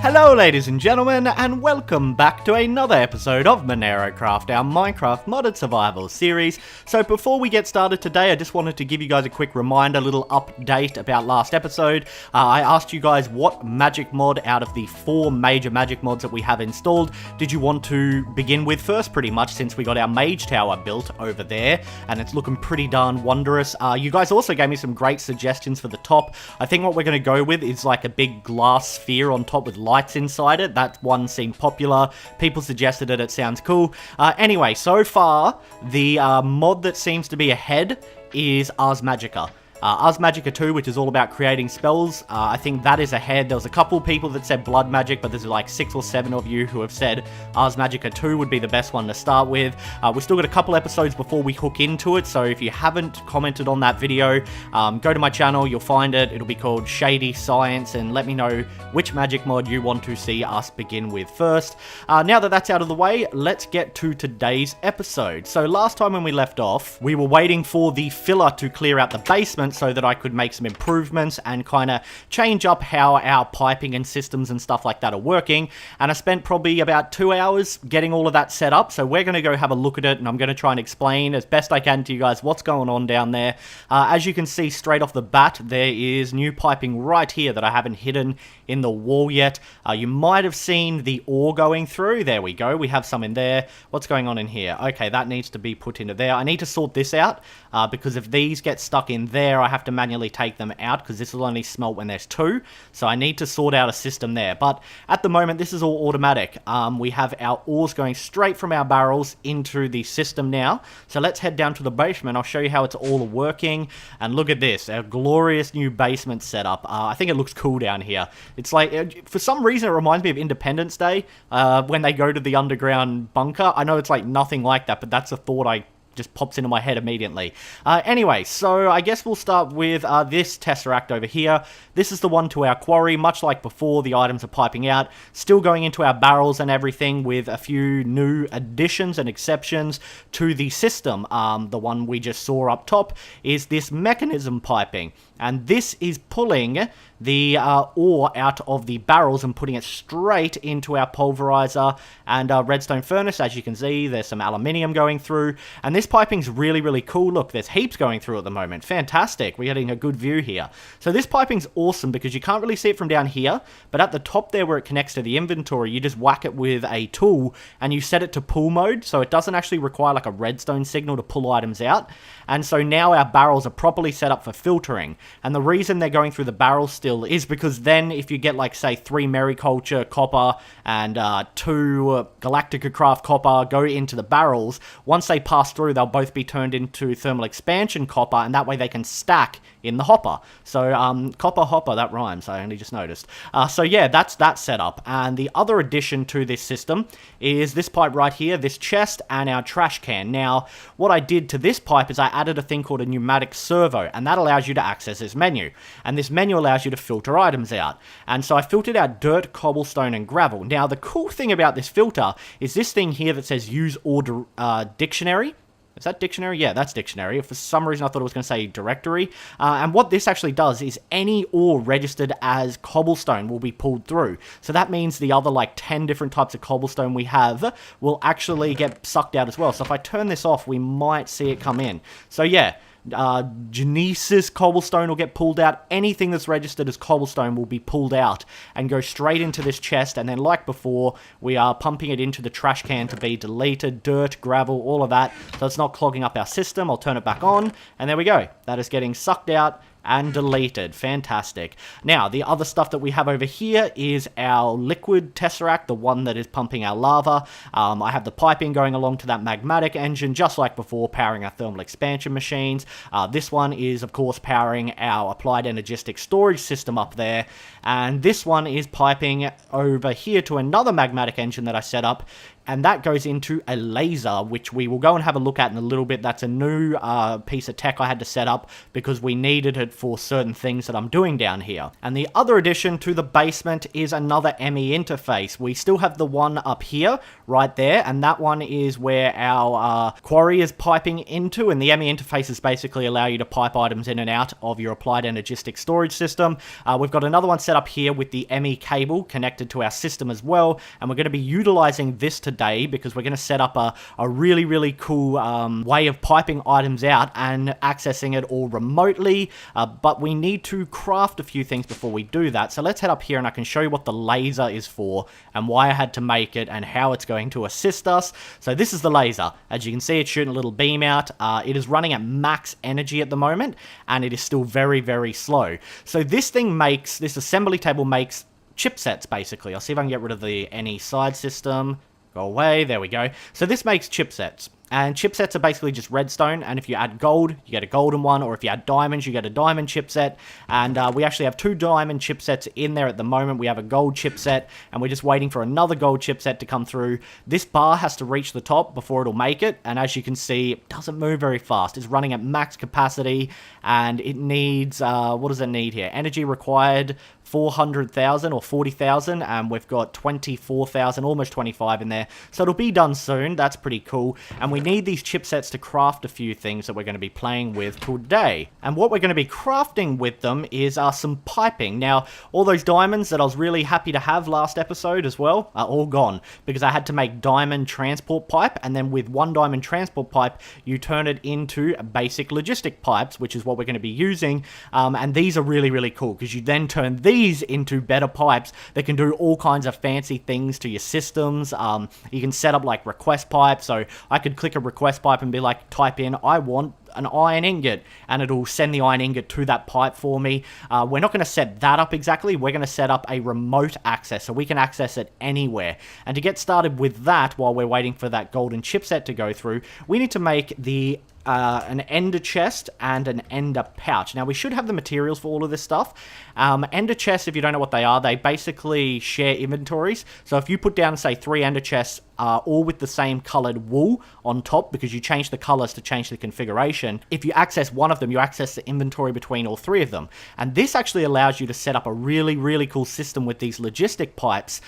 Hello ladies and gentlemen, and welcome back to another episode of MenaeroCraft, our Minecraft modded survival series. So before we get started today, I just wanted to give you guys a quick reminder, a little update about last episode. I asked you guys what magic mod out of the 4 major magic mods that we have installed did you want to begin with first, pretty much, since we got our mage tower built over there, and it's looking pretty darn wondrous. You guys also gave me some great suggestions for the top. I think what we're going to go with is like a big glass sphere on top with lights inside it. That one seemed popular. People suggested it. It sounds cool. Anyway, so far, the mod that seems to be ahead is Ars Magica. Ars Magica 2, which is all about creating spells, I think that is ahead. There was a couple people that said Blood Magic, but there's like 6 or 7 of you who have said Ars Magica 2 would be the best one to start with. We've still got a couple episodes before we hook into it, so if you haven't commented on that video, go to my channel, you'll find it. It'll be called Shady Science, and let me know which magic mod you want to see us begin with first. Now that that's out of the way, let's get to today's episode. So last time when we left off, we were waiting for the filler to clear out the basement so that I could make some improvements and kind of change up how our piping and systems and stuff like that are working. And I spent probably about 2 hours getting all of that set up, so we're going to go have a look at it, and I'm going to try and explain as best I can to you guys what's going on down there. As you can see straight off the bat, there is new piping right here that I haven't hidden in the wall yet. You might have seen the ore going through. There we go. We have some in there. What's going on in here? Okay, that needs to be put into there. I need to sort this out because if these get stuck in there, I have to manually take them out because this will only smelt when there's 2. So I need to sort out a system there. But at the moment, this is all automatic. We have our ores going straight from our barrels into the system now. So let's head down to the basement. I'll show you how it's all working. And look at this, our glorious new basement setup. I think it looks cool down here. It's like, for some reason, it reminds me of Independence Day when they go to the underground bunker. I know it's like nothing like that, but that's a thought I just pops into my head immediately. Anyway, so I guess we'll start with this Tesseract over here. This is the one to our quarry. Much like before, the items are piping out, still going into our barrels and everything, with a few new additions and exceptions to the system. The one we just saw up top is this mechanism piping, and this is pulling the ore out of the barrels and putting it straight into our pulverizer and redstone furnace. As you can see, there's some aluminium going through, and this piping's really, really cool. Look, there's heaps going through at the moment. Fantastic. We're getting a good view here. So this piping's awesome because you can't really see it from down here, but at the top there where it connects to the inventory, you just whack it with a tool and you set it to pull mode, so it doesn't actually require like a redstone signal to pull items out. And so now our barrels are properly set up for filtering, and the reason they're going through the barrels still is because then if you get like, say, 3 MenaeroCulture copper and 2 MenaeroCraft copper go into the barrels, once they pass through, they'll both be turned into thermal expansion copper, and that way they can stack in the hopper. So copper hopper, that rhymes, I only just noticed. So yeah, that's that setup. And the other addition to this system is this pipe right here, this chest, and our trash can. Now, what I did to this pipe is I added a thing called a pneumatic servo, and that allows you to access this menu. And this menu allows you to filter items out. And so I filtered out dirt, cobblestone, and gravel. Now, the cool thing about this filter is this thing here that says use ore dictionary. Is that dictionary? Yeah, that's dictionary. For some reason, I thought it was going to say directory. And what this actually does is any ore registered as cobblestone will be pulled through. So that means the other like 10 different types of cobblestone we have will actually get sucked out as well. So if I turn this off, we might see it come in. So yeah, Genesis cobblestone will get pulled out. Anything that's registered as cobblestone will be pulled out and go straight into this chest, and then like before, we are pumping it into the trash can to be deleted. Dirt, gravel, all of that, so it's not clogging up our system. I'll turn it back on, and there we go. That is getting sucked out and deleted. Fantastic. Now, the other stuff that we have over here is our liquid Tesseract, the one that is pumping our lava. I have the piping going along to that magmatic engine, just like before, powering our thermal expansion machines. This one is, of course, powering our applied energistic storage system up there. And this one is piping over here to another magmatic engine that I set up, and that goes into a laser, which we will go and have a look at in a little bit. That's a new piece of tech I had to set up because we needed it it for certain things that I'm doing down here. And the other addition to the basement is another ME interface. We still have the one up here, right there, and that one is where our quarry is piping into, and the ME interfaces basically allow you to pipe items in and out of your applied energistic storage system. We've got another one set up here with the ME cable connected to our system as well, and we're going to be utilizing this today because we're going to set up a really, really cool way of piping items out and accessing it all remotely, but we need to craft a few things before we do that. So let's head up here and I can show you what the laser is for and why I had to make it and how it's going to assist us. So this is the laser. As you can see, it's shooting a little beam out. It is running at max energy at the moment, and it is still very, very slow. So this assembly table makes chipsets, basically. I'll see if I can get rid of the any side system. Go away, there we go. So this makes chipsets. And chipsets are basically just redstone, and if you add gold, you get a golden one, or if you add diamonds, you get a diamond chipset. And we actually have 2 diamond chipsets in there at the moment. We have a gold chipset, and we're just waiting for another gold chipset to come through. This bar has to reach the top before it'll make it, and as you can see, it doesn't move very fast. It's running at max capacity, and it needs, what does it need here? Energy required, 400,000 or 40,000, and we've got 24,000, almost 25 in there. So it'll be done soon. That's pretty cool. And we need these chipsets to craft a few things that we're going to be playing with today. And what we're going to be crafting with them is some piping. Now, all those diamonds that I was really happy to have last episode as well are all gone because I had to make diamond transport pipe, and then with 1 diamond transport pipe, you turn it into basic logistic pipes, which is what we're going to be using. And these are really, really cool because you then turn these into better pipes that can do all kinds of fancy things to your systems. You can set up like request pipes, so I could click a request pipe and be like, type in, I want an iron ingot, and it'll send the iron ingot to that pipe for me. We're not going to set that up exactly. We're going to set up a remote access so we can access it anywhere. And to get started with that, while we're waiting for that golden chipset to go through, we need to make an ender chest and an ender pouch. Now, we should have the materials for all of this stuff. Ender chests, if you don't know what they are, they basically share inventories. So if you put down, say, 3 ender chests, all with the same colored wool on top, because you change the colors to change the configuration, if you access one of them, you access the inventory between all 3 of them. And this actually allows you to set up a really, really cool system with these logistic pipes,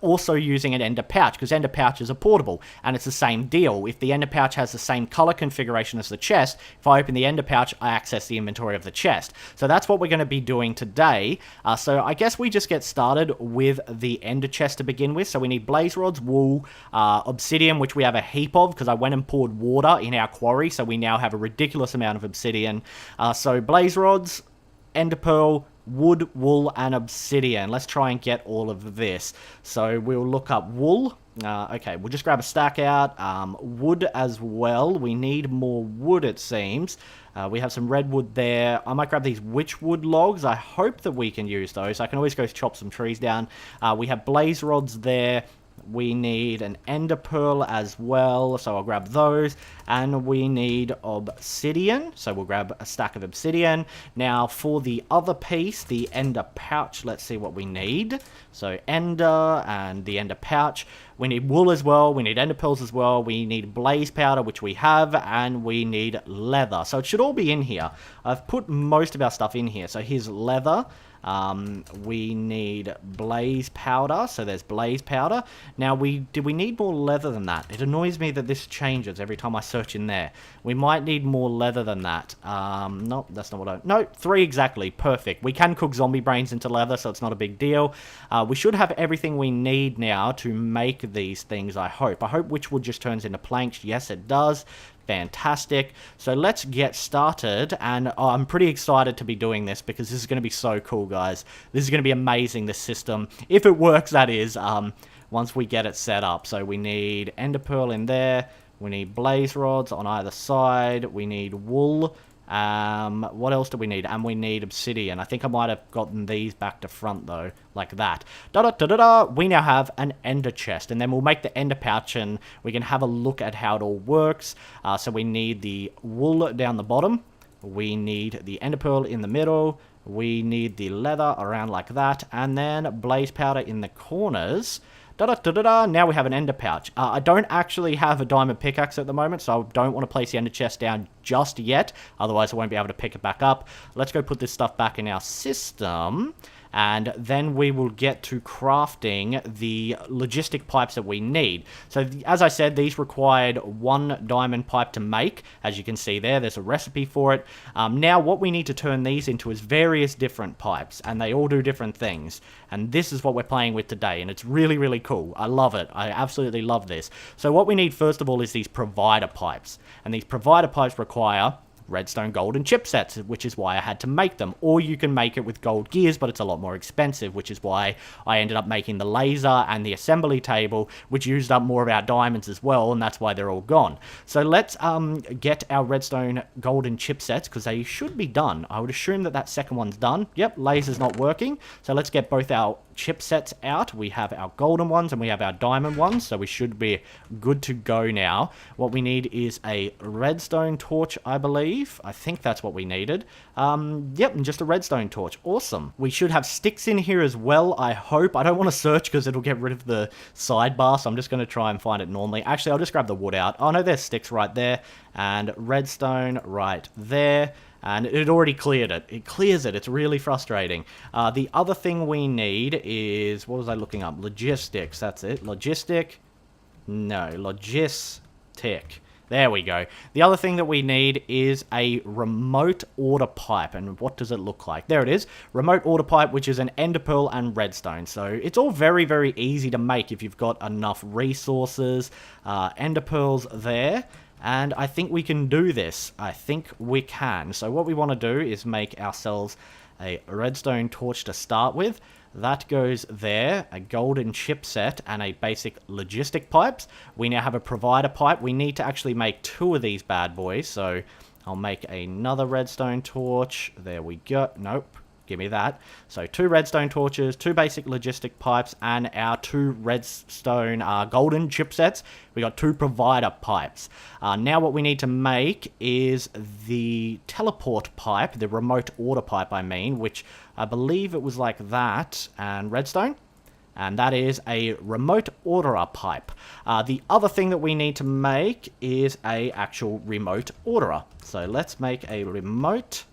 also using an ender pouch, because ender pouches are portable, and it's the same deal. If the ender pouch has the same color configuration as the chest, if I open the ender pouch, I access the inventory of the chest. So that's what we're going to be doing today. So I guess we just get started with the ender chest to begin with. So we need blaze rods, wool, obsidian, which we have a heap of because I went and poured water in our quarry, so we now have a ridiculous amount of obsidian. So blaze rods, ender pearl, wood, wool, and obsidian. Let's try and get all of this. So we'll look up wool. Okay, we'll just grab a stack out. Wood as well. We need more wood, it seems. We have some redwood there. I might grab these witchwood logs. I hope that we can use those. I can always go chop some trees down. We have blaze rods there. We need an ender pearl as well, so I'll grab those. And we need obsidian, so we'll grab a stack of obsidian. Now for the other piece, the ender pouch, let's see what we need. So ender and the ender pouch. We need wool as well, we need ender pearls as well, we need blaze powder, which we have, and we need leather. So it should all be in here. I've put most of our stuff in here. So here's leather. We need blaze powder, so there's blaze powder. Now, do we need more leather than that? It annoys me that this changes every time I search in there. We might need more leather than that. Nope, that's not what I... No, 3 exactly, perfect. We can cook zombie brains into leather, so it's not a big deal. We should have everything we need now to make these things, I hope. I hope witchwood just turns into planks. Yes, it does. Fantastic. So let's get started, and I'm pretty excited to be doing this because this is going to be so cool, guys. This is going to be amazing, this system. If it works, that is, once we get it set up. So we need ender pearl in there. We need blaze rods on either side. We need wool. What else do we need? And we need obsidian. I think I might have gotten these back to front though, like that. We now have an ender chest, and then we'll make the ender pouch and we can have a look at how it all works. So we need the wool down the bottom. We need the ender pearl in the middle. We need the leather around like that, and then blaze powder in the corners. Da-da-da-da-da. Now we have an ender pouch. I don't actually have a diamond pickaxe at the moment, so I don't want to place the ender chest down just yet. Otherwise, I won't be able to pick it back up. Let's go put this stuff back in our system. And then we will get to crafting the logistic pipes that we need. So, as I said, these required 1 diamond pipe to make. As you can see there's a recipe for it. Now, what we need to turn these into is various different pipes, and they all do different things. And this is what we're playing with today, and it's really, really cool. I love it. I absolutely love this. So, what we need, first of all, is these provider pipes. And these provider pipes require redstone, gold, and chipsets, which is why I had to make them. Or you can make it with gold gears, but it's a lot more expensive, which is why I ended up making the laser and the assembly table, which used up more of our diamonds as well, and that's why they're all gone. So let's get our redstone, gold, and chipsets, because they should be done. I would assume that that second one's done. Yep, laser's not working. So let's get both our chipsets out. We have our golden ones and we have our diamond ones, so we should be good to go now. What we need is a redstone torch, I believe. I think that's what we needed. Yep, and just a redstone torch. Awesome. We should have sticks in here as well, I hope. I don't want to search because it'll get rid of the sidebar, so I'm just going to try and find it normally. Actually, I'll just grab the wood out. Oh no, there's sticks right there, and redstone right there. And it already cleared it. It clears it. It's really frustrating. The other thing we need is... What was I looking up? Logistics. That's it. Logistic. No. Logistic. There we go. The other thing that we need is a remote order pipe. And what does it look like? There it is. Remote order pipe, which is an ender pearl and redstone. So it's all very, very easy to make if you've got enough resources. Ender pearls there. And I think we can do this. I think we can. So what we want to do is make ourselves a redstone torch to start with. That goes there, a golden chipset, and a basic logistic pipes. We now have a provider pipe. We need to actually make 2 of these bad boys. So I'll make another redstone torch. There we go. Nope. Give me that. So 2 redstone torches, 2 basic logistic pipes, and our 2 redstone golden chipsets. We got 2 provider pipes. Now what we need to make is the teleport pipe, the remote order pipe I mean, which I believe it was like that, and redstone. And that is a remote orderer pipe. The other thing that we need to make is a actual remote orderer. So let's make a remote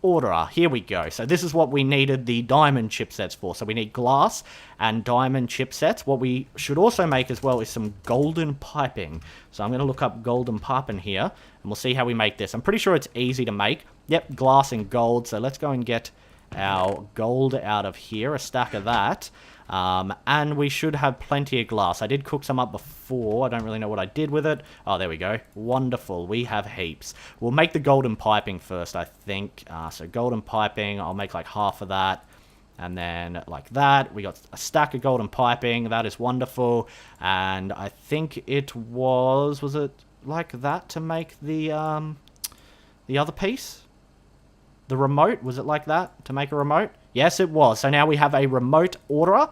orderer. Here we go. So this is what we needed the diamond chipsets for. So we need glass and diamond chipsets. What we should also make as well is some golden piping. So I'm going to look up golden piping here, and we'll see how we make this. I'm pretty sure it's easy to make. Yep, glass and gold. So let's go and get our gold out of here, a stack of that. And we should have plenty of glass. I did cook some up before. I don't really know what I did with it. Oh, there we go. Wonderful. We have heaps. We'll make the golden piping first, I think. So golden piping, I'll make like half of that. And then like that. We got a stack of golden piping. That is wonderful. And I think it was it like that to make the other piece? The remote, was it like that to make a remote? Yes, it was. So now we have a remote orderer,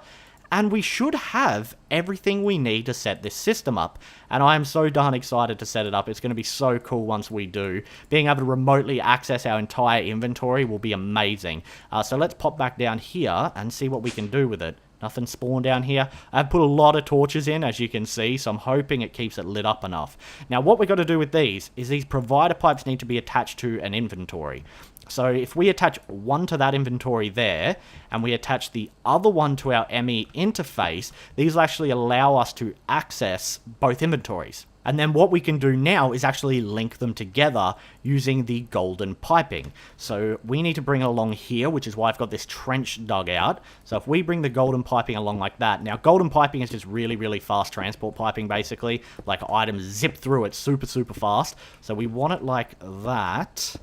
and we should have everything we need to set this system up. And I am so darn excited to set it up. It's going to be so cool once we do. Being able to remotely access our entire inventory will be amazing. So let's pop back down here and see what we can do with it. Nothing spawned down here. I've put a lot of torches in, as you can see, so I'm hoping it keeps it lit up enough. Now, what we've got to do with these is these provider pipes need to be attached to an inventory. So if we attach one to that inventory there, and we attach the other one to our ME interface, these will actually allow us to access both inventories. And then what we can do now is actually link them together using the golden piping. So we need to bring it along here, which is why I've got this trench dug out. So if we bring the golden piping along like that, now golden piping is just really, really fast transport piping basically. Like items zip through it super, super fast. So we want it like that.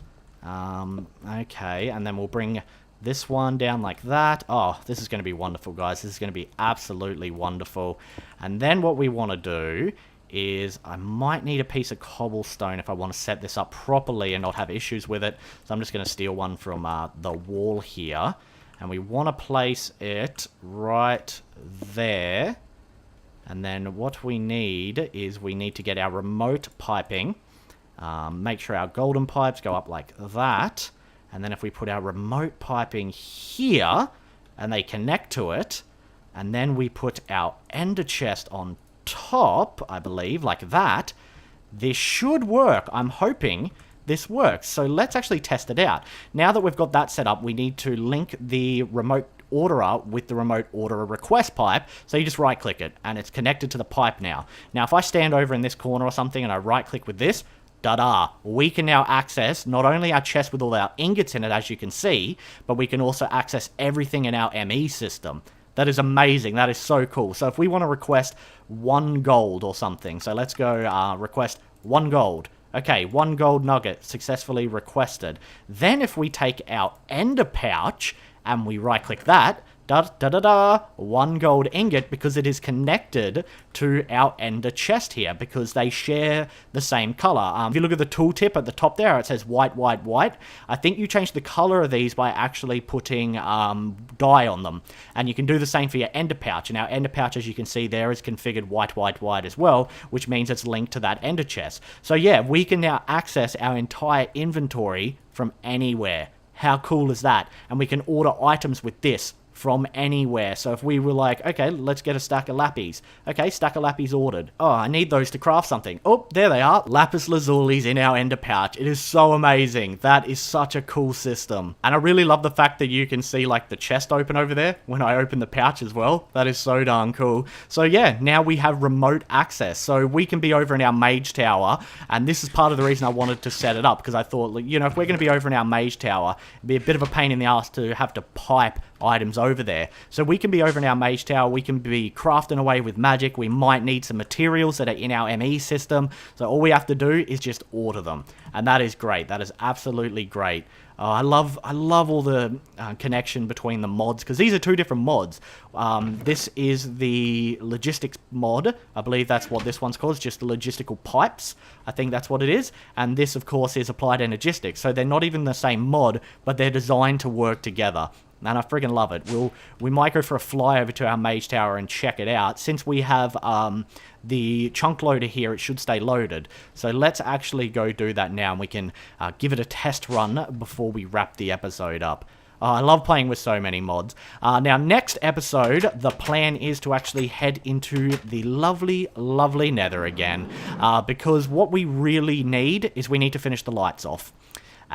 Okay, and then we'll bring this one down like that. Oh, this is going to be wonderful, guys. This is going to be absolutely wonderful. And then what we want to do is I might need a piece of cobblestone if I want to set this up properly and not have issues with it. So I'm just going to steal one from the wall here. And we want to place it right there. And then what we need is we need to get our remote piping. Make sure our golden pipes go up like that. And then if we put our remote piping here and they connect to it, and then we put our ender chest on top, I believe, like that. This should work. I'm hoping this works. So let's actually test it out. Now that we've got that set up, we need to link the remote orderer with the remote orderer request pipe. So you just right click it and it's connected to the pipe now. Now if I stand over in this corner or something and I right click with this, da-da, we can now access not only our chest with all our ingots in it, as you can see, but we can also access everything in our ME system. That is amazing. That is so cool. So if we want to request 1 gold or something, so let's go request 1 gold. Okay, 1 gold nugget successfully requested. Then if we take our ender pouch and we right click that, 1 gold ingot, because it is connected to our ender chest here, because they share the same color. If you look at the tooltip at the top there, it says white, white, white. I think you change the color of these by actually putting dye on them. And you can do the same for your ender pouch. And our ender pouch, as you can see there, is configured white, white, white as well, which means it's linked to that ender chest. So yeah, we can now access our entire inventory from anywhere. How cool is that? And we can order items with this from anywhere. So if we were like, okay, let's get a stack of lappies. Okay, stack of lappies ordered. Oh, I need those to craft something. Oh, there they are. Lapis lazulis in our ender pouch. It is so amazing. That is such a cool system. And I really love the fact that you can see like the chest open over there when I open the pouch as well. That is so darn cool. So yeah, now we have remote access. So we can be over in our mage tower. And this is part of the reason I wanted to set it up, because I thought, you know, if we're going to be over in our mage tower, it'd be a bit of a pain in the ass to have to pipe items over there. So we can be over in our mage tower, we can be crafting away with magic, we might need some materials that are in our ME system, so all we have to do is just order them. And that is great. That is absolutely great. I love all the connection between the mods, because these are 2 different mods. This is the logistics mod. I believe that's what this one's called. It's just the logistical pipes. I think that's what it is. And this, of course, is applied energistics. So they're not even the same mod, but they're designed to work together. And I friggin' love it. We might go for a fly over to our mage tower and check it out. Since we have the chunk loader here, it should stay loaded. So let's actually go do that now, and we can give it a test run before we wrap the episode up. I love playing with so many mods. Now, next episode, the plan is to actually head into the lovely, lovely nether again. Because what we really need is we need to finish the lights off.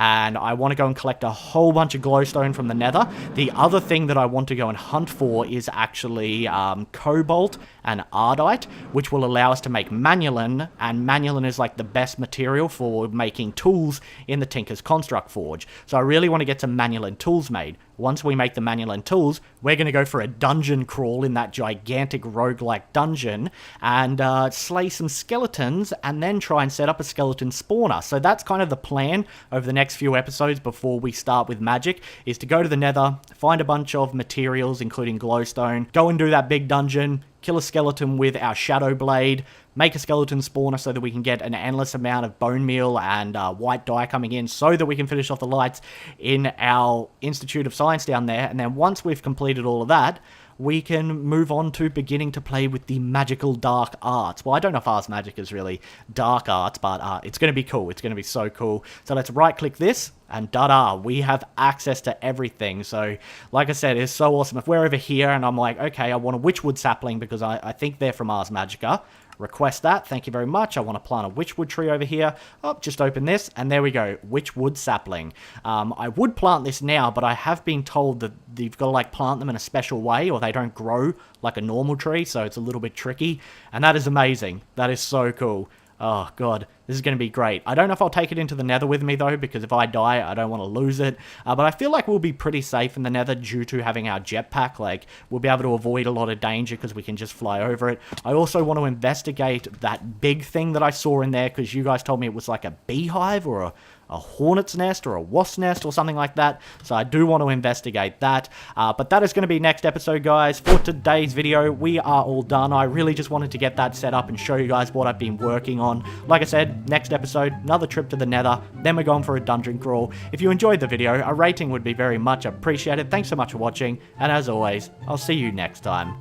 And I want to go and collect a whole bunch of glowstone from the nether. The other thing that I want to go and hunt for is actually cobalt and ardite, which will allow us to make manulin, and manulin is like the best material for making tools in the Tinker's Construct Forge. So I really want to get some manulin tools made. Once we make the manulin tools, we're going to go for a dungeon crawl in that gigantic roguelike dungeon and slay some skeletons and then try and set up a skeleton spawner. So that's kind of the plan over the next few episodes before we start with magic, is to go to the nether, find a bunch of materials including glowstone, go and do that big dungeon, kill a skeleton with our shadow blade, make a skeleton spawner so that we can get an endless amount of bone meal and white dye coming in so that we can finish off the lights in our Institute of Science down there. And then once we've completed all of that, we can move on to beginning to play with the magical dark arts. Well, I don't know if Ars Magic is really dark arts, but it's going to be cool. It's going to be so cool. So let's right-click this, and da-da, we have access to everything. So, like I said, it's so awesome. If we're over here and I'm like, okay, I want a witchwood sapling because I think they're from Ars Magica. Request that. Thank you very much. I want to plant a witchwood tree over here. Oh, just open this, and there we go. Witchwood sapling. I would plant this now, but I have been told that you've got to like plant them in a special way, or they don't grow like a normal tree, so it's a little bit tricky. And that is amazing. That is so cool. Oh, God, this is going to be great. I don't know if I'll take it into the nether with me, though, because if I die, I don't want to lose it. But I feel like we'll be pretty safe in the nether due to having our jetpack. Like, we'll be able to avoid a lot of danger because we can just fly over it. I also want to investigate that big thing that I saw in there, because you guys told me it was like a beehive or a hornet's nest or a wasp's nest or something like that. So I do want to investigate that. But that is going to be next episode, guys. For today's video, we are all done. I really just wanted to get that set up and show you guys what I've been working on. Like I said, next episode, another trip to the nether. Then we're going for a dungeon crawl. If you enjoyed the video, a rating would be very much appreciated. Thanks so much for watching. And as always, I'll see you next time.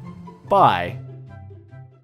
Bye.